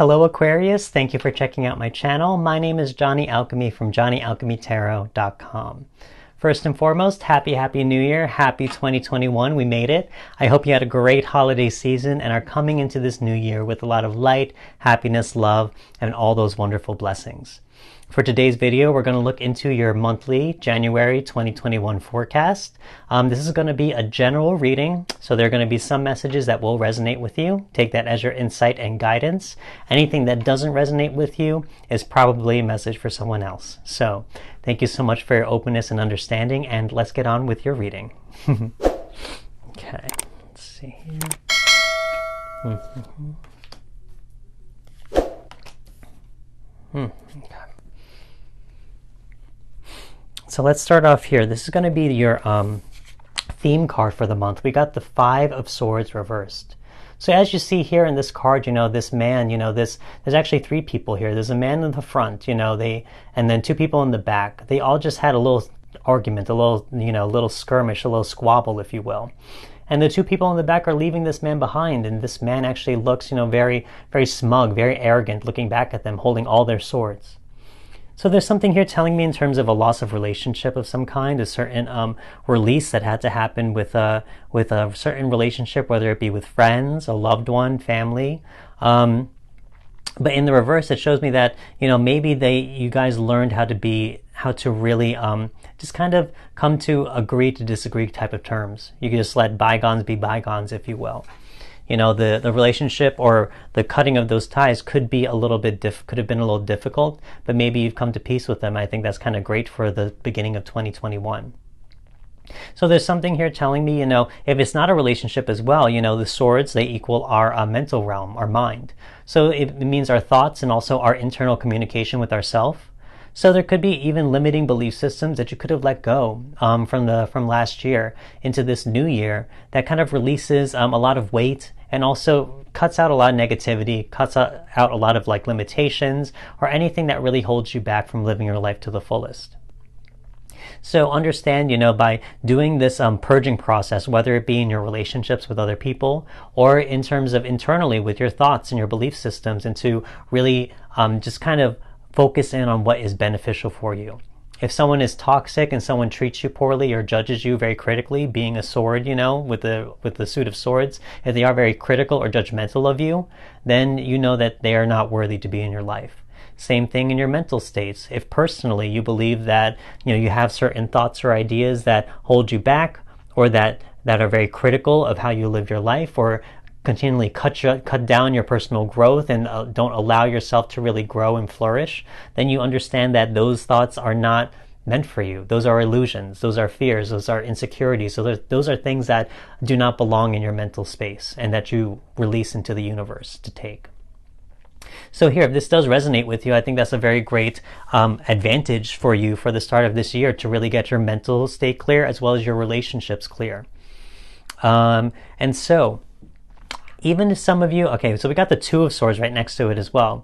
Hello Aquarius, thank you for checking out my channel. My name is Johnny Alchemy from johnnyalchemytarot.com. First and foremost, happy new year, happy 2021, we made it. I hope you had a great holiday season and are coming into this new year with a lot of light, happiness, love, and all those wonderful blessings. For today's video, we're going to look into your monthly January 2021 forecast. This is going to be a general reading, so there are going to be some messages that will resonate with you. Take that as your insight and guidance. Anything that doesn't resonate with you is probably a message for someone else. So, thank you so much for your openness and understanding, and let's get on with your reading. Okay, let's see here. Okay. So let's start off here. This is going to be your theme card for the month. We got the Five of Swords reversed. So as you see here in this card, this man, there's actually three people here. There's a man in the front, and then two people in the back. They all just had a little argument, a little, little skirmish, a little squabble, if you will. And the two people in the back are leaving this man behind, and this man actually looks, very, very smug, very arrogant, looking back at them, holding all their swords. So there's something here telling me in terms of a loss of relationship of some kind, a certain release that had to happen with a certain relationship, whether it be with friends, a loved one, family. But in the reverse, it shows me that, maybe you guys learned how to really just kind of come to agree to disagree type of terms. You can just let bygones be bygones, if you will. The relationship or the cutting of those ties could be a little bit could have been a little difficult, but maybe you've come to peace with them. I think that's kind of great for the beginning of 2021. So there's something here telling me, if it's not a relationship as well, the swords, they equal our mental realm, our mind. So it means our thoughts and also our internal communication with ourselves. So there could be even limiting belief systems that you could have let go from last year into this new year that kind of releases a lot of weight and also cuts out a lot of negativity, cuts out a lot of limitations or anything that really holds you back from living your life to the fullest. So understand, by doing this purging process, whether it be in your relationships with other people or in terms of internally with your thoughts and your belief systems, and to really just kind of focus in on what is beneficial for you. If someone is toxic and someone treats you poorly or judges you very critically, being a sword, with the suit of swords, if they are very critical or judgmental of you, then you know that they are not worthy to be in your life. Same thing in your mental states. If personally you believe that you have certain thoughts or ideas that hold you back, or that are very critical of how you live your life, or continually cut down your personal growth and don't allow yourself to really grow and flourish, then you understand that those thoughts are not meant for you. Those are illusions, those are fears, those are insecurities. So those are things that do not belong in your mental space and that you release into the universe to take. So here, if this does resonate with you, I think that's a very great advantage for you for the start of this year, to really get your mental state clear as well as your relationships clear. And so even if some of you, okay, so we got the Two of Swords right next to it as well.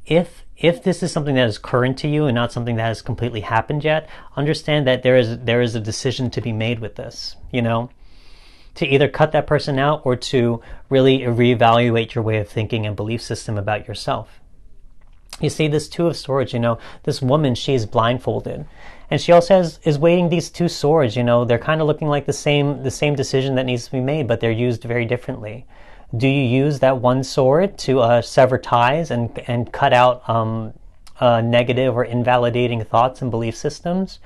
If this is something that is current to you and not something that has completely happened yet, understand that there is a decision to be made with this, to either cut that person out or to really reevaluate your way of thinking and belief system about yourself. You see, this Two of Swords, this woman, she's blindfolded. And she also is weighing these two swords, they're kind of looking like the same decision that needs to be made, but they're used very differently. Do you use that one sword to sever ties and cut out negative or invalidating thoughts and belief systems?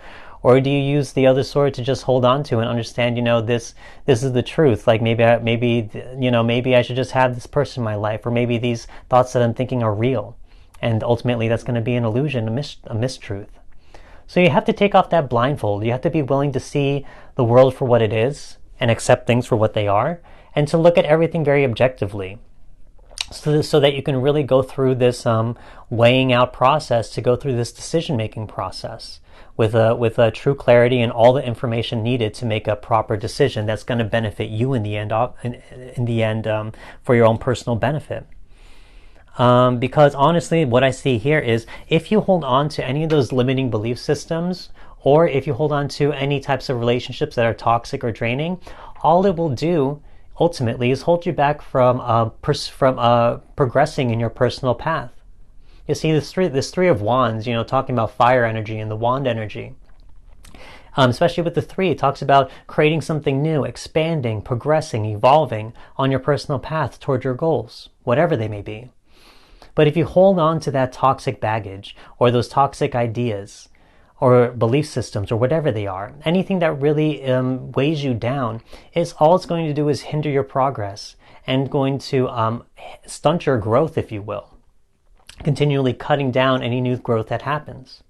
Or do you use the other sword to just hold on to and understand, this is the truth. Like maybe I should just have this person in my life, or maybe these thoughts that I'm thinking are real. And ultimately that's going to be an illusion, a mistruth. So you have to take off that blindfold. You have to be willing to see the world for what it is and accept things for what they are, and to look at everything very objectively, so that you can really go through this weighing out process, to go through this decision-making process with a true clarity and all the information needed to make a proper decision that's going to benefit you in the end, for your own personal benefit. Because honestly, what I see here is, if you hold on to any of those limiting belief systems, or if you hold on to any types of relationships that are toxic or draining, all it will do ultimately is hold you back from progressing in your personal path. You see, this three of wands, talking about fire energy and the wand energy. Especially with the three, it talks about creating something new, expanding, progressing, evolving on your personal path toward your goals, whatever they may be. But if you hold on to that toxic baggage or those toxic ideas or belief systems or whatever they are, anything that really weighs you down, all it's going to do is hinder your progress and going to stunt your growth, if you will, continually cutting down any new growth that happens.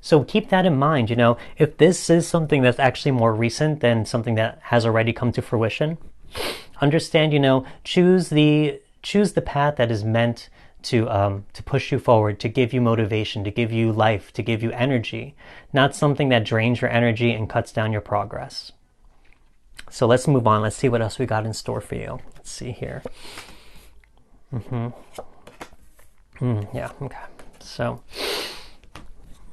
So keep that in mind. If this is something that's actually more recent than something that has already come to fruition, understand, choose the path that is meant to push you forward, to give you motivation, to give you life, to give you energy, not something that drains your energy and cuts down your progress. So let's move on. Let's see what else we got in store for you. Let's see here. Yeah, okay. So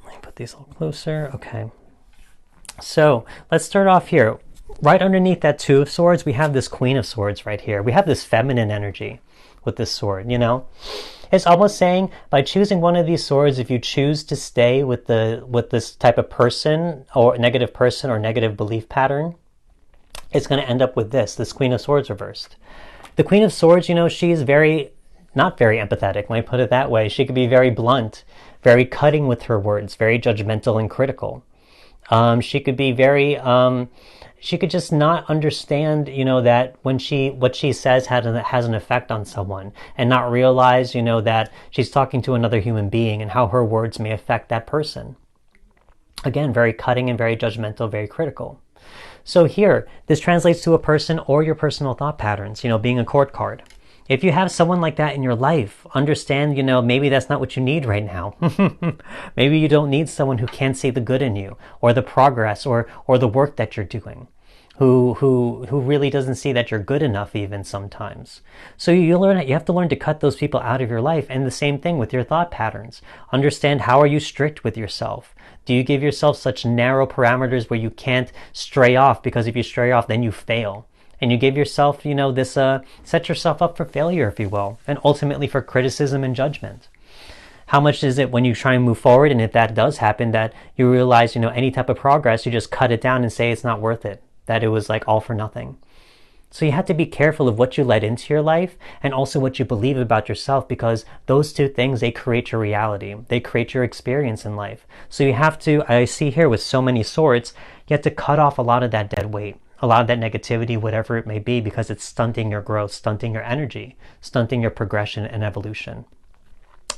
let me put these a little closer. Okay. So let's start off here. Right underneath that Two of Swords, we have this Queen of Swords right here. We have this feminine energy with this sword, It's almost saying by choosing one of these swords, if you choose to stay with this type of person or negative person or negative belief pattern, it's going to end up with this Queen of Swords reversed. The Queen of Swords, she is not very empathetic, let me put it that way. She could be very blunt, very cutting with her words, very judgmental and critical. She could be very, she could just not understand, that what she says has an effect on someone, and not realize, that she's talking to another human being and how her words may affect that person. Again, very cutting and very judgmental, very critical. So here, this translates to a person or your personal thought patterns, being a court card. If you have someone like that in your life, understand, maybe that's not what you need right now. Maybe you don't need someone who can't see the good in you, or the progress, or the work that you're doing, who really doesn't see that you're good enough even sometimes. So you have to learn to cut those people out of your life. And the same thing with your thought patterns. Understand, how are you strict with yourself? Do you give yourself such narrow parameters where you can't stray off, because if you stray off, then you fail? And you give yourself, set yourself up for failure, if you will, and ultimately for criticism and judgment. How much is it when you try and move forward, and if that does happen, that you realize, any type of progress, you just cut it down and say it's not worth it, that it was like all for nothing. So you have to be careful of what you let into your life, and also what you believe about yourself, because those two things, they create your reality. They create your experience in life. So you have to, I see here with so many swords, you have to cut off a lot of that dead weight, a lot of that negativity, whatever it may be, because it's stunting your growth, stunting your energy, stunting your progression and evolution.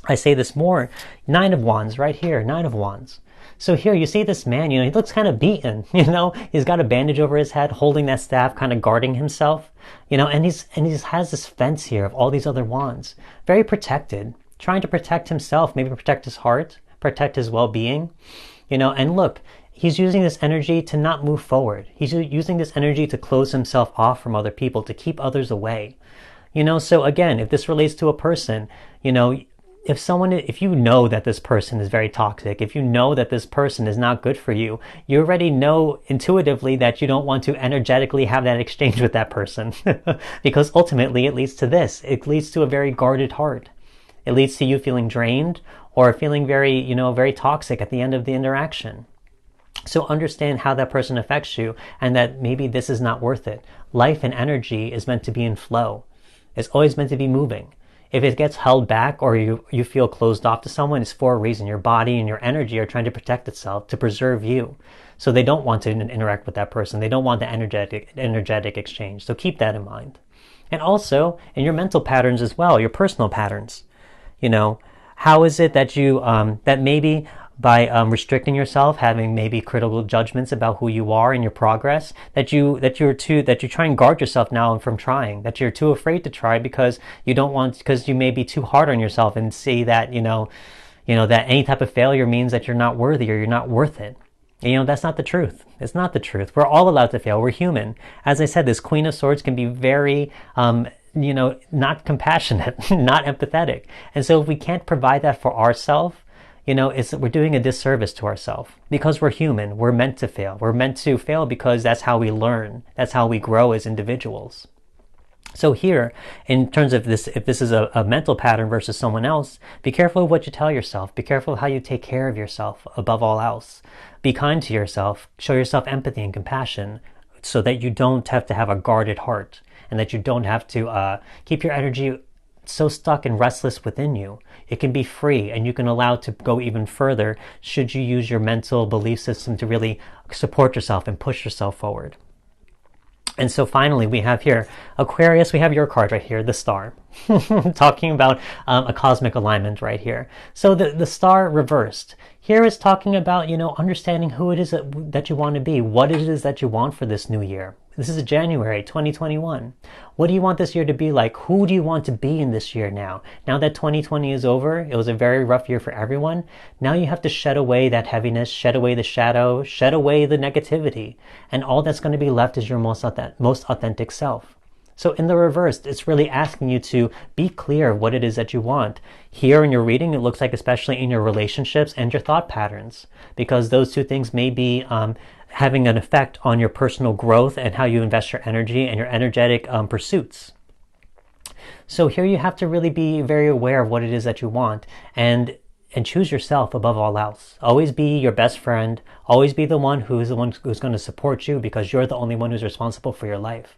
I say this more, Nine of Wands right here, Nine of Wands. So here you see this man, he looks kind of beaten, he's got a bandage over his head, holding that staff, kind of guarding himself, and he has this fence here of all these other wands, very protected, trying to protect himself, maybe protect his heart, protect his well-being, and look, he's using this energy to not move forward. He's using this energy to close himself off from other people, to keep others away. So again, if this relates to a person, if you know that this person is very toxic, if you know that this person is not good for you, you already know intuitively that you don't want to energetically have that exchange with that person. Because ultimately it leads to this. It leads to a very guarded heart. It leads to you feeling drained or feeling very, very toxic at the end of the interaction. So understand how that person affects you, and that maybe this is not worth it. Life and energy is meant to be in flow. It's always meant to be moving. If it gets held back, or you feel closed off to someone, it's for a reason. Your body and your energy are trying to protect itself, to preserve you. So they don't want to interact with that person. They don't want the energetic exchange. So keep that in mind. And also in your mental patterns as well, your personal patterns. How is it that you, that maybe by restricting yourself, having maybe critical judgments about who you are and your progress, that you try and guard yourself now from trying, that you're too afraid to try because you may be too hard on yourself and see that, that any type of failure means that you're not worthy or you're not worth it. That's not the truth. It's not the truth. We're all allowed to fail. We're human. As I said, this Queen of Swords can be very, not compassionate, not empathetic. And so if we can't provide that for ourselves, we're doing a disservice to ourselves, because we're human. We're meant to fail. We're meant to fail because that's how we learn. That's how we grow as individuals. So here, in terms of this, if this is a mental pattern versus someone else, be careful of what you tell yourself. Be careful of how you take care of yourself above all else. Be kind to yourself. Show yourself empathy and compassion so that you don't have to have a guarded heart and that you don't have to keep your energy so stuck and restless within you. It can be free, and you can allow it to go even further should you use your mental belief system to really support yourself and push yourself forward. And so finally, we have here, Aquarius, we have your card right here, the star, talking about a cosmic alignment right here. So the star reversed. Here is talking about, understanding who it is that you want to be, what it is that you want for this new year. This is January 2021. What do you want this year to be like? Who do you want to be in this year now? Now that 2020 is over, it was a very rough year for everyone. Now you have to shed away that heaviness, shed away the shadow, shed away the negativity. And all that's going to be left is your most authentic self. So in the reverse, it's really asking you to be clear of what it is that you want. Here in your reading, it looks like especially in your relationships and your thought patterns, because those two things may be having an effect on your personal growth and how you invest your energy and your energetic pursuits. So here you have to really be very aware of what it is that you want and choose yourself above all else. Always be your best friend. Always be the one who's going to support you, because you're the only one who's responsible for your life.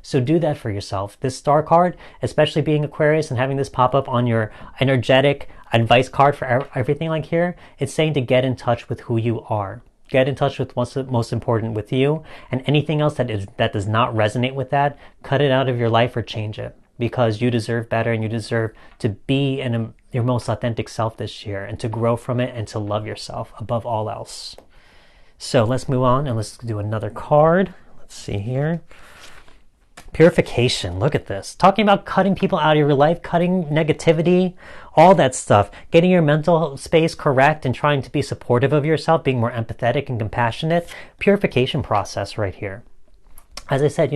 So do that for yourself. This star card, especially being Aquarius and having this pop up on your energetic advice card for everything like here, it's saying to get in touch with who you are. Get in touch with what's most important with you, and anything else that does not resonate with that, cut it out of your life or change it, because you deserve better and you deserve to be your most authentic self this year and to grow from it and to love yourself above all else. So let's move on and let's do another card. Let's see here. Purification. Look at this. Talking about cutting people out of your life, cutting negativity, all that stuff, getting your mental space correct and trying to be supportive of yourself, being more empathetic and compassionate. Purification process right here. As I said,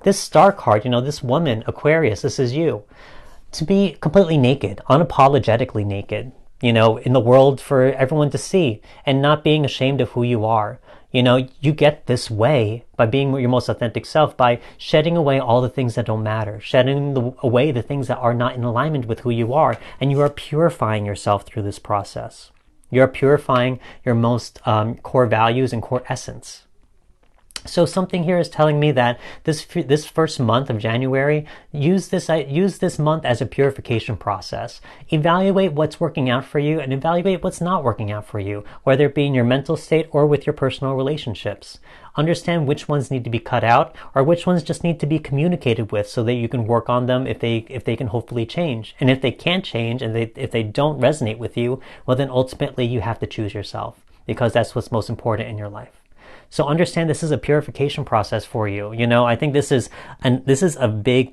this star card, this woman, Aquarius, this is you. To be completely naked, unapologetically naked, in the world for everyone to see, and not being ashamed of who you are. You get this way by being your most authentic self, by shedding away all the things that don't matter, shedding away the things that are not in alignment with who you are, and you are purifying yourself through this process. You're purifying your most core values and core essence. So something here is telling me that this first month of January, use this month as a purification process. Evaluate what's working out for you and evaluate what's not working out for you, whether it be in your mental state or with your personal relationships. Understand which ones need to be cut out or which ones just need to be communicated with so that you can work on them if they can hopefully change. And if they can't change and if they don't resonate with you, well then ultimately you have to choose yourself, because that's what's most important in your life. So understand this is a purification process for you. I think this is a big,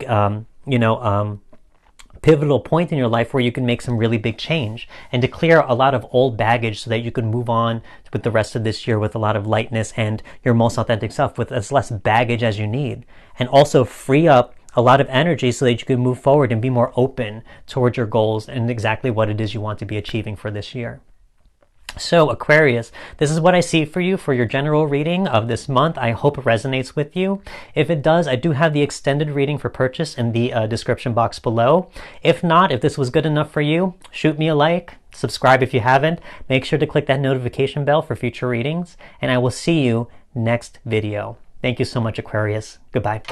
pivotal point in your life where you can make some really big change and to clear a lot of old baggage so that you can move on with the rest of this year with a lot of lightness and your most authentic self with as less baggage as you need. And also free up a lot of energy so that you can move forward and be more open towards your goals and exactly what it is you want to be achieving for this year. So Aquarius, this is what I see for you for your general reading of this month. I hope it resonates with you. If it does, I do have the extended reading for purchase in the description box below. If not, if this was good enough for you, shoot me a like, subscribe if you haven't. Make sure to click that notification bell for future readings, and I will see you next video. Thank you so much, Aquarius. Goodbye.